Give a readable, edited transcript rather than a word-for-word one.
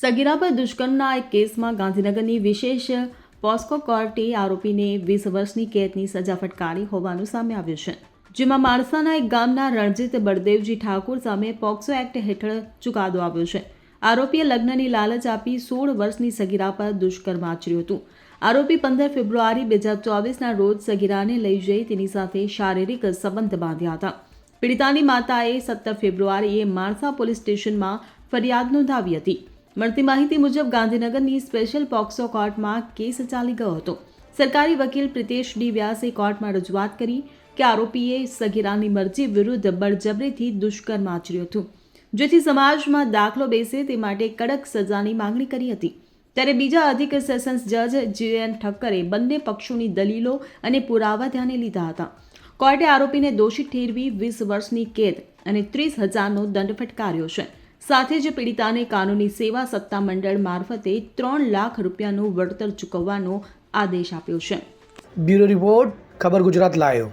સગીરા પર દુષ્કર્મના એક કેસમાં ગાંધીનગરની વિશેષ પોસ્કો કોર્ટે આરોપીને 20 વર્ષની કેદની સજા ફટકારી હોવાનું સામે આવ્યું છે, જેમાં માણસાના એક ગામના રણજીત બળદેવજી ઠાકોર સામે પોક્સો એક્ટ હેઠળ ચુકાદો આવ્યો છે। આરોપીએ લગ્નની લાલચ આપી 16 વર્ષની સગીરા પર દુષ્કર્મ આચર્યું હતું। આરોપી 15 ફેબ્રુઆરી 2024ના રોજ સગીરાને લઈ જઈ તેની સાથે શારીરિક સંબંધ બાંધ્યા હતા। પીડિતાની માતાએ 17 ફેબ્રુઆરીએ માણસા પોલીસ સ્ટેશનમાં ફરિયાદ નોંધાવી હતી। મળતી માહિતી મુજબ ગાંધીનગરની સ્પેશિયલ પોક્સો કોર્ટમાં કેસ ચાલી ગયો હતો। સરકારી વકીલ પ્રિતેશ ડી વ્યાસે કોર્ટમાં રજૂઆત કરી કે આરોપીએ સગીરાની મરજી વિરુદ્ધ બળજબરીથી દુષ્કર્મ આચર્યું હતું, જેથી સમાજમાં દાખલો બેસે તે માટે કડક સજાની માંગણી કરી હતી। ત્યારે બીજા અધિક સેશન્સ જજ જે.એન. ઠક્કરે બંને પક્ષોની દલીલો અને પુરાવા ધ્યાને લીધા હતા। કોર્ટે આરોપીને દોષિત ઠેરવી 20 વર્ષની કેદ અને 30,000નો દંડ ફટકાર્યો છે। સાથે જ પીડિતાને કાનૂની સેવા સત્તામંડળ મારફતે 3 લાખ રૂપિયાનું વળતર ચૂકવવાનો આદેશ આપ્યો છે। બ્યુરો રિપોર્ટ, ખબર ગુજરાત લાઈવ।